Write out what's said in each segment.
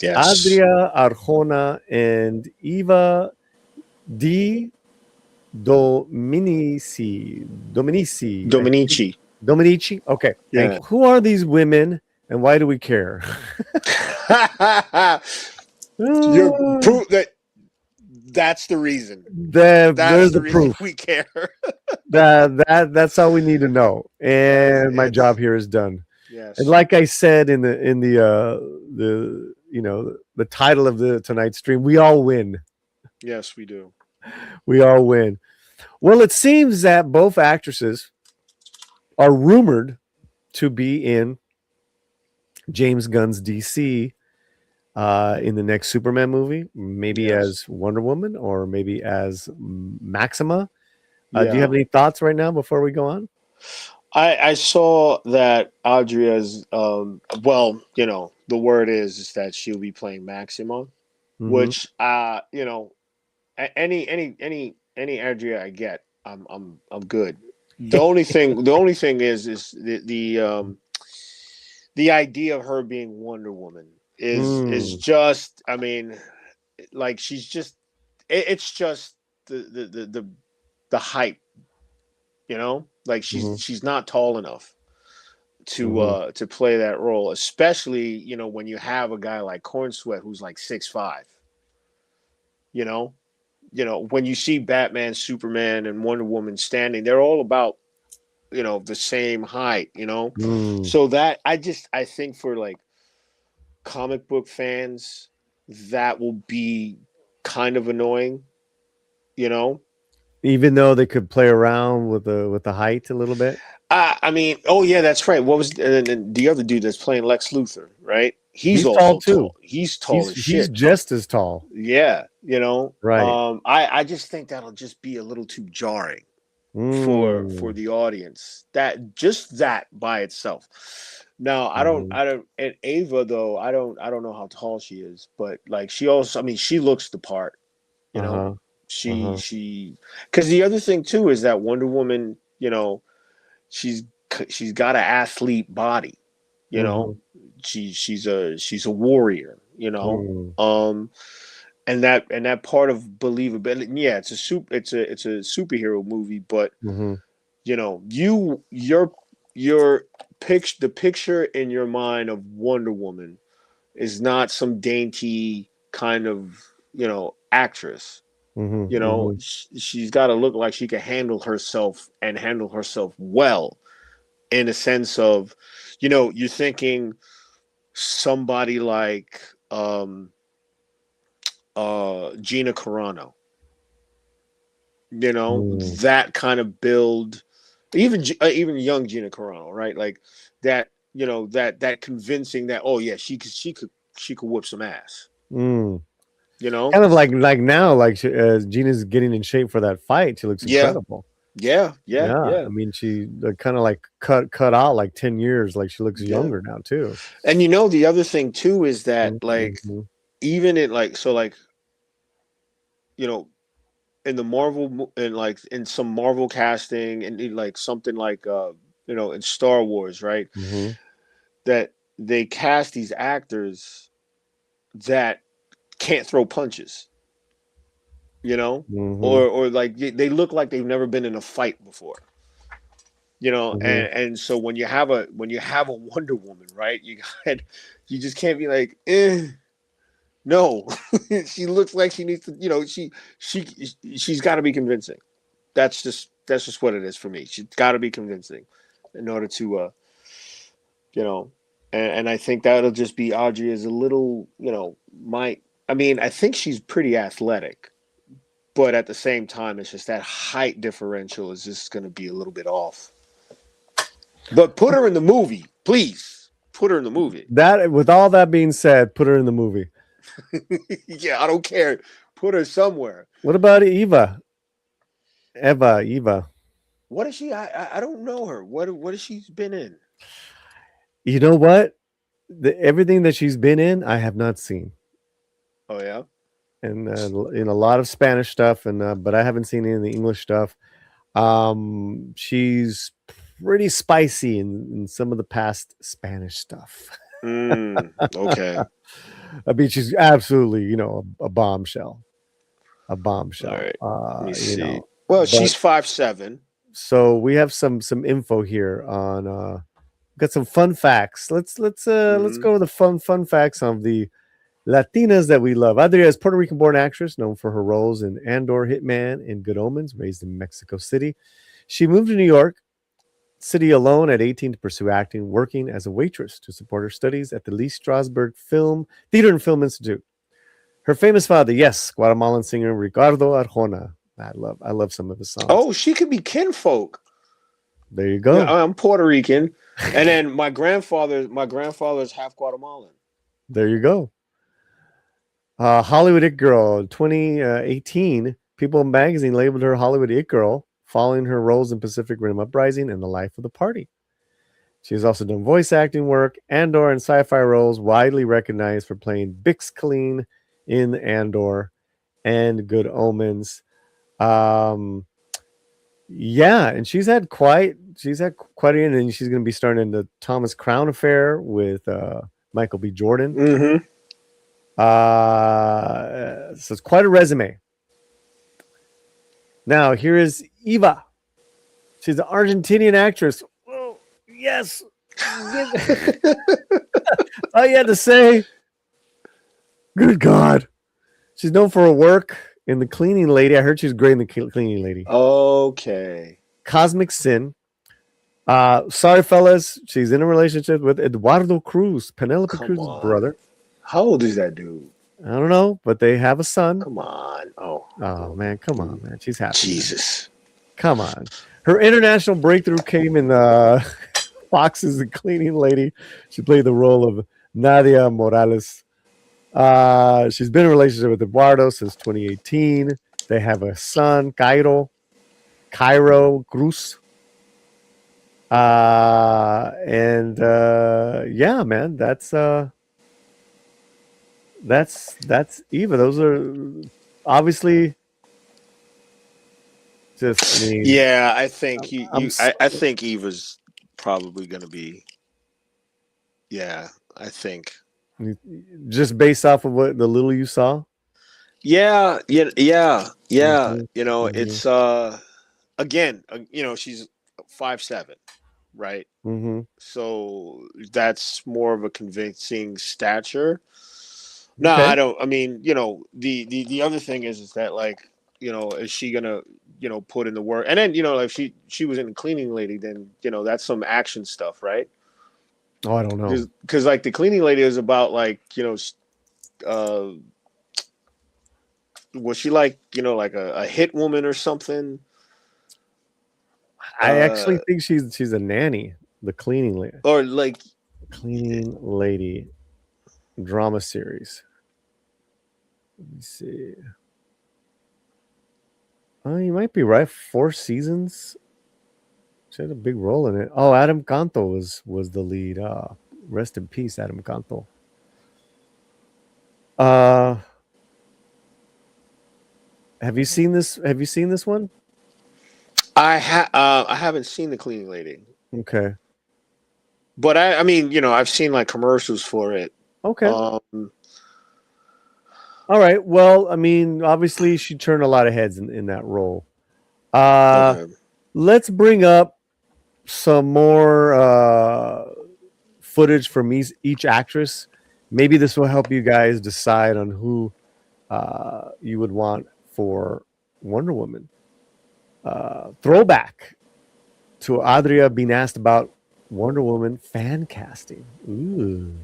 Yes. Adria Arjona and Eva De Dominici. I think Dominici. Dominici. Okay, thank Yeah. you. Who are these women, and why do we care? You're Uh, proof that that's the reason. That's there's the the reason proof. we care. That's all we need to know. Yes, And my job it's here is done. And yes. like I said the title of the tonight's stream, we all win. Yes, we do. We all win. Well, it seems that both actresses are rumored to be in James Gunn's DC in the next Superman movie, maybe Yes. as Wonder Woman or maybe as Maxima. Do you have Yeah. any thoughts right now before we go on? I saw that Adria's well, the word is that she'll be playing Maxima, Mm-hmm. which any Adria I get, I'm good. The only thing is the idea of her being Wonder Woman is Mm, just, I mean, like she's just it's just the height, like she's mm-hmm, she's not tall enough mm-hmm. to play that role, especially when you have a guy like Corn Sweat who's like 6'5". You know, when you see Batman, Superman, and Wonder Woman standing, they're all about the same height. Mm. So that I think for like comic book fans, that will be kind of annoying. You know, Even though they could play around with the height a little bit. I mean, oh yeah, that's right. What was and the other dude that's playing Lex Luthor, right? He's He's tall also too. tall. He's tall He's as he's shit. just as tall. Yeah, Right. I just think that'll just be a little too jarring for Mm. the audience. That by itself. Now, Mm-hmm. I don't and Ava though, I don't know how tall she is, but like she also, I mean, she looks the part, you know. Uh-huh. Uh-huh. She Cuz the other thing too is that Wonder Woman, she's she's got an athlete body, you know. Mm-hmm. She's a warrior, you know. Mm. Um and that part of believability, yeah, it's a superhero movie, but Mm-hmm. your the picture in your mind of Wonder Woman is not some dainty kind of actress. Mm-hmm. Mm-hmm. She's got to look like she can handle herself and handle herself well, in a sense of, you're thinking somebody like Gina Carano, Mm. that kind of build, even young Gina Carano, right? Like that, that convincing that, oh yeah, she could whoop some ass, Mm. you know? Kind of like now, like Gina's getting in shape for that fight. She looks Yeah, incredible. yeah, yeah, Yeah, yeah. I mean, she kind of like cut out like 10 years. Like she looks Yeah. younger now too. And the other thing too is that, like, Mm-hmm. even in like, so like, you know in the in like in some Marvel casting, and in like something like in Star Wars, right? Mm-hmm. That they cast these actors that can't throw punches, you know, Mm-hmm. or like they look like they've never been in a fight before, Mm-hmm. and so when you have a Wonder Woman, right? You just can't be like, no. She looks like she needs to, she she's got to be convincing. That's just what it is for me. She's got to be convincing in order to you know and I think that'll just be Audrey as a little, might I mean, I think she's pretty athletic, but at the same time it's just that height differential is just going to be a little bit off. But put her in the movie, please. Put her in the movie. That, with all that being said, put her in the movie. Yeah, I don't care. Put her somewhere. What about Eva? What is she? I don't know her. What has she been in? You know what? Everything that she's been in, I have not seen, Oh yeah. and in a lot of Spanish stuff, and but I haven't seen any of the English stuff. She's pretty spicy in some of the past Spanish stuff. Okay. I mean, she's absolutely, a bombshell. A All bombshell. right. Let me see. But Well, she's 5'7". so we have some info here on got some fun facts. Let's Mm-hmm. go with the fun facts on the Latinas that we love. Adria is Puerto Rican born actress known for her roles in Andor, Hitman, and Good Omens, raised in Mexico City. She moved to New York City alone at 18 to pursue acting, working as a waitress to support her studies at the Lee Strasberg Theater and Film Institute. Her famous father, yes, Guatemalan singer Ricardo Arjona. I love some of his songs. Oh, she could be kinfolk. There you Yeah, go. I'm Puerto Rican, and then my grandfather's half Guatemalan. There you go. Hollywood It Girl, 2018. People magazine labeled her Hollywood It Girl, following her roles in Pacific Rim Uprising and The Life of the Party. She has also done voice acting work, Andor, and sci-fi roles, widely recognized for playing Bix Colleen in Andor and Good Omens. Yeah, and she's had quite and she's going to be starting in the Thomas Crown Affair with Michael B. Jordan. Mm-hmm. So it's quite a resume. Now here is Eva. She's an Argentinian actress. Oh, yes. All you had to say. Good God. She's known for her work in The Cleaning Lady. I heard she's great in The Cleaning Lady. Okay. Cosmic Sin. Sorry, fellas. She's in a relationship with Eduardo Cruz, Penelope Cruz's brother. How old is that dude? I don't know, but they have a son. Come on. Oh man. Come on, man. She's happy. Jesus. Man. Come on. Her international breakthrough came in Fox's The Cleaning Lady. She played the role of Nadia Morales. She's been in a relationship with Eduardo since 2018. They have a son, Cairo Cruz. Yeah, man, that's Eva. Those are obviously just. I mean, yeah, I think I think Eva's probably going to be. Yeah, I think. Just based off of what the little you saw. Yeah. Mm-hmm. It's again, she's 5'7", right? Mm-hmm. So that's more of a convincing stature. No, Okay. I don't. I mean, the other thing is that like, is she gonna, put in the work? And then, if she was in the Cleaning Lady, then that's some action stuff, right? Oh, I don't know. Because like the Cleaning Lady is about like, uh, was she like, like a hit woman or something? I actually think she's a nanny. The Cleaning Lady. Or like Cleaning Lady drama series. Let me see. Oh, you might be right. 4 seasons. She had a big role in it. Oh, Adam Canto was the lead. Rest in peace, Adam Canto. Have you seen this? Have you seen this one? I haven't seen the Cleaning Lady. Okay. But I mean, I've seen like commercials for it. Okay. All right. Well, I mean, obviously she turned a lot of heads in that role. Okay. Let's bring up some more footage from each actress. Maybe this will help you guys decide on who you would want for Wonder Woman. Throwback to Adria being asked about Wonder Woman fan casting. Ooh.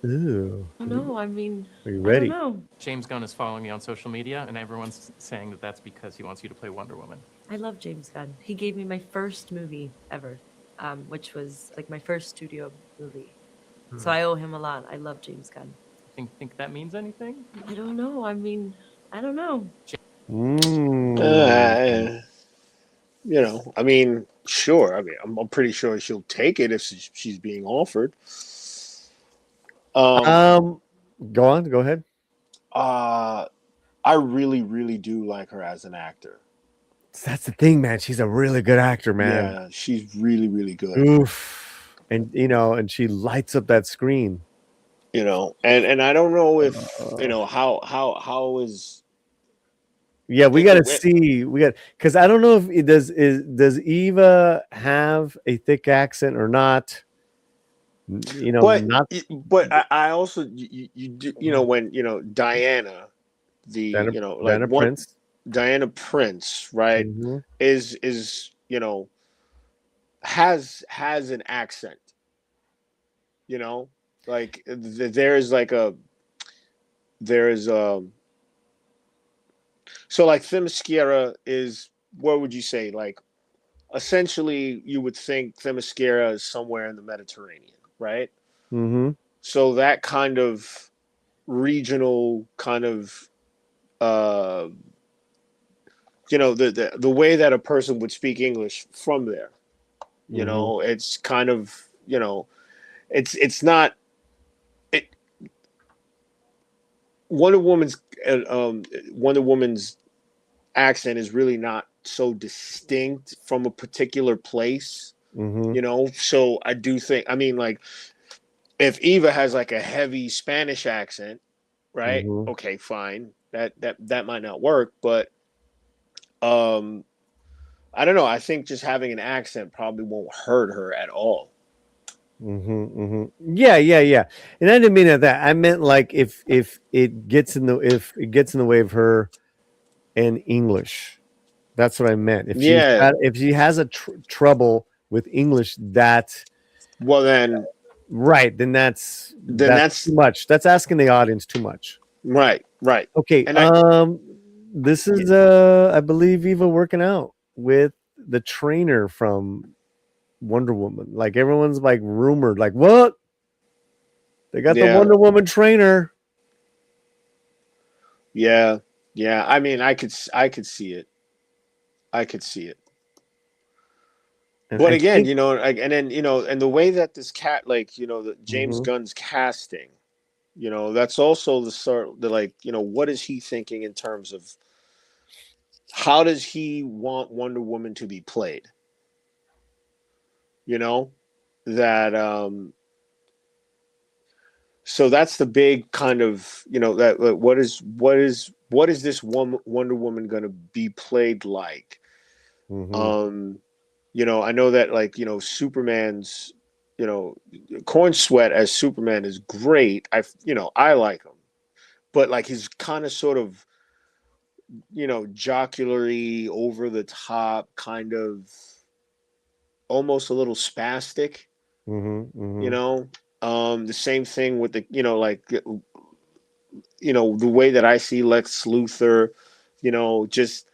No, I mean, Are you ready? I don't know. James Gunn is following me on social media, and everyone's saying that that's because he wants you to play Wonder Woman. I love James Gunn. He gave me my first movie ever, which was like my first studio movie. So I owe him a lot. I love James Gunn. Think that means anything? I don't know. I mean, I don't know. I mean, sure. I mean, I'm pretty sure she'll take it if she's being offered. Go on. Go ahead. I really, really do like her as an actor. That's the thing, man. She's a really good actor, man. Yeah, she's really, really good. Oof. and and she lights up that screen. And I don't know if how is Yeah, we it, got to it, see. Because I don't know if it does Eva have a thick accent or not. but Not I also you do, when Diana, the like Diana one Prince. Diana Prince, right, Mhm. is has an accent, like there's like there's so like Themyscira is, what would you say, like essentially you would think Themyscira is somewhere in the Mediterranean, right? Mhm. So that kind of regional kind of uh the way that a person would speak English from there, Mhm. it's kind of it's not it Wonder Woman's Wonder Woman's accent is really not so distinct from a particular place, Mhm. so I do think, I mean, like, if Eva has like a heavy Spanish accent, right? Mhm. Okay, fine. That might not work, but um I don't know. I think just having an accent probably won't hurt her at all. Yeah, yeah, yeah. And I didn't mean that. I meant like if it gets in the way of her and English. That's what I meant. Yeah. If she has a trouble with English, Well, then right, then then that's that's too much. That's asking the audience too much. right, right. Okay, And I this yeah, is I believe Eva working out with the trainer from Wonder Woman. Like everyone's like rumored, like what? They got the yeah, Wonder Woman trainer. yeah, yeah. I mean, I could see it. I could see it. And But I again, think like, and then and the way that this cat, like, the James Mhm. Gunn's casting, that's also the sort, the, like, what is he thinking in terms of how does he want Wonder Woman to be played? You know, that so that's the big kind of, that, like, what is this Wonder Woman going to be played like? Mhm. Um, I know that, like, Superman's, you know, Corn Sweat as Superman is great. I like him, but like his kind of sort of, jocularly, over the top, kind of almost a little spastic, Mhm. you Mhm. know. The same thing with the, like, the way that I see Lex Luthor, just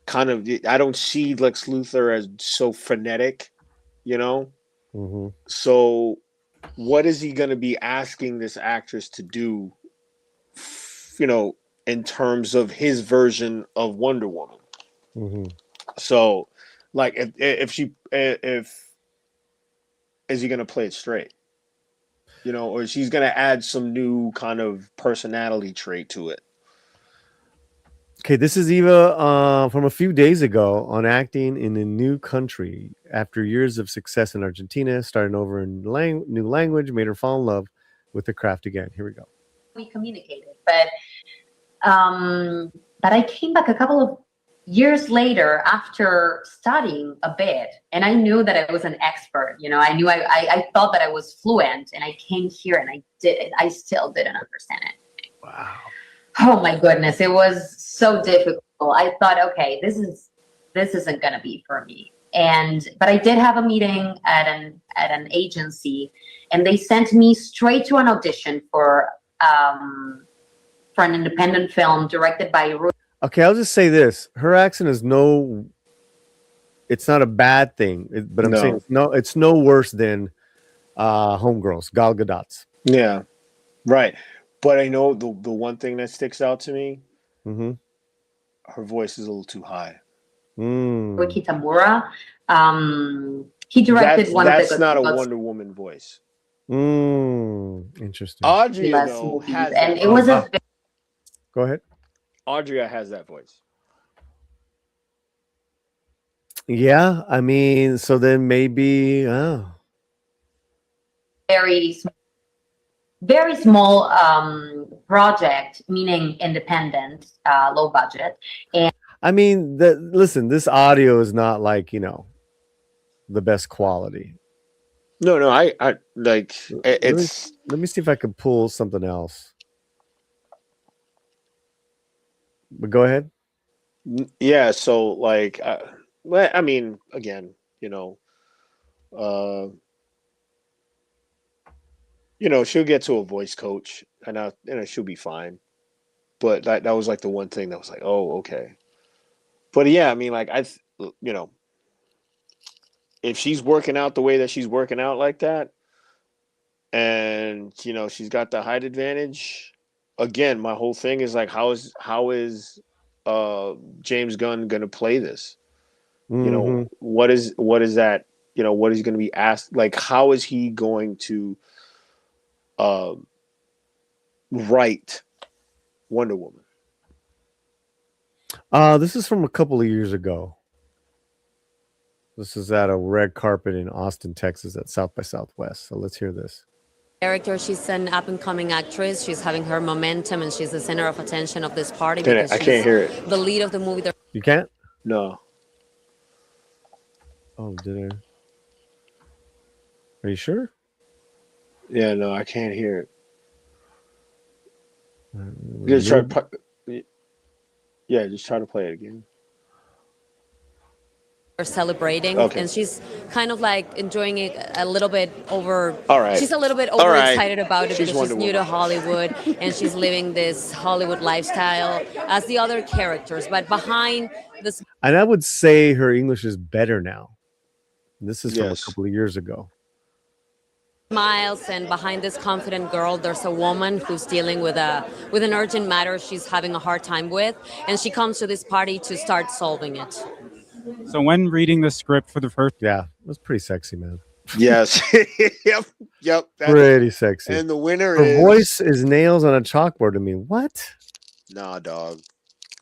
kind of, I don't see Lex Luthor as so frenetic, you know. Mhm. So what is he going to be asking this actress to do, you know, in terms of his version of Wonder Woman? Mhm. So, like, if is he going to play it straight, or she's going to add some new kind of personality trait to it? Okay, this is Eva from a few days ago on acting in a new country. After years of success in Argentina, starting over in new language made her fall in love with the craft again. Here we go. We communicated, but I came back a couple of years later after studying a bit, and I knew that I was an expert. I knew I thought that I was fluent, and I came here and I did it. I still didn't understand it. Wow. Oh my goodness, it was so difficult. I thought, okay, this isn't gonna be for me. But I did have a meeting at an agency, and they sent me straight to an audition for an independent film directed by Ruth. Okay, I'll just say this: her accent is it's not a bad thing, but I'm saying No. it's no worse than Homegirls, Gal Gadot's. Yeah. Right. But I know the one thing that sticks out to me, Mm-hmm. her voice is a little too high. Mm. Kitamura. He directed one of That's the not a Godzilla's Wonder Woman voice. Interesting. Adria, though, movies, has and that it was voice. Go ahead. Adria has that voice. Yeah, I mean, so then maybe very small project, meaning independent, low budget. And I mean, listen, this audio is not like, the best quality. No, I like it's. Let me see if I can pull something else. But go ahead. Yeah, so like, well, I mean, again, she'll get to a voice coach, and she'll be fine. But that was like the one thing that was like, oh, okay. But yeah, I mean, like if she's working out the way that she's working out like that, and she's got the height advantage. Again, my whole thing is like, how is James Gunn gonna play this? Mhm. What is that? What is he gonna be asked? Like, how is he going to write Wonder Woman? This is from a couple of years ago. This is at a red carpet in Austin, Texas at South by Southwest. So let's hear this. Character, she's an up-and-coming actress. She's having her momentum, and she's the center of attention of this party because I she's can't hear it. the lead of the movie. You can't? No. Oh, did I? Are you sure? Yeah, no, I can't hear it. You're Just try. Yeah, just try to play it again. Celebrating, Okay. and she's kind of like enjoying it a little bit over. All right. She's a little bit All right. overexcited about it She's because Wonder she's new to Woman. Hollywood and she's living this Hollywood lifestyle as the other characters. But behind this, And I would say her English is better now. This is from a Yes. couple of years ago. smiles and behind this confident girl, there's a woman who's dealing with an urgent matter she's having a hard time with, and she comes to this party to start solving it. So when reading the script for the first, Yeah, it was pretty sexy, man. Yes. Yep. Pretty sexy. And the winner Her is voice is nails on a chalkboard to me. What? Nah, dog.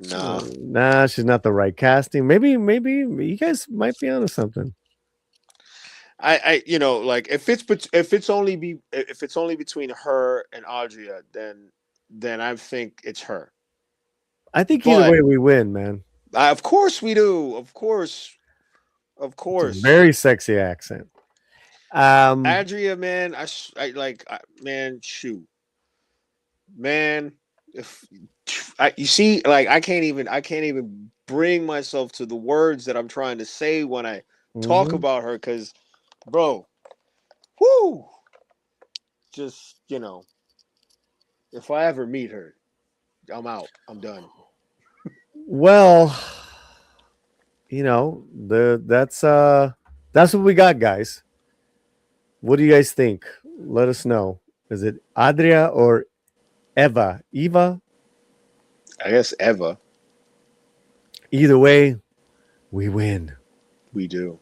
Nah. Nah, she's not the right casting. Maybe you guys might be onto something. I like if it's only between her and Adria, then I think it's her. I think either But- way we win, man. Of course we do. Of course. It's a very sexy accent. Adria, man, man, shoot, man. If you see, like, I can't even bring myself to the words that I'm trying to say when I talk Mhm. about her, because, bro, whoo, just if I ever meet her, I'm out. I'm done. Well, that's what we got, guys. What do you guys think? Let us know. Is it Adria or Eva? Eva? I guess Eva. Either way, we win. We do.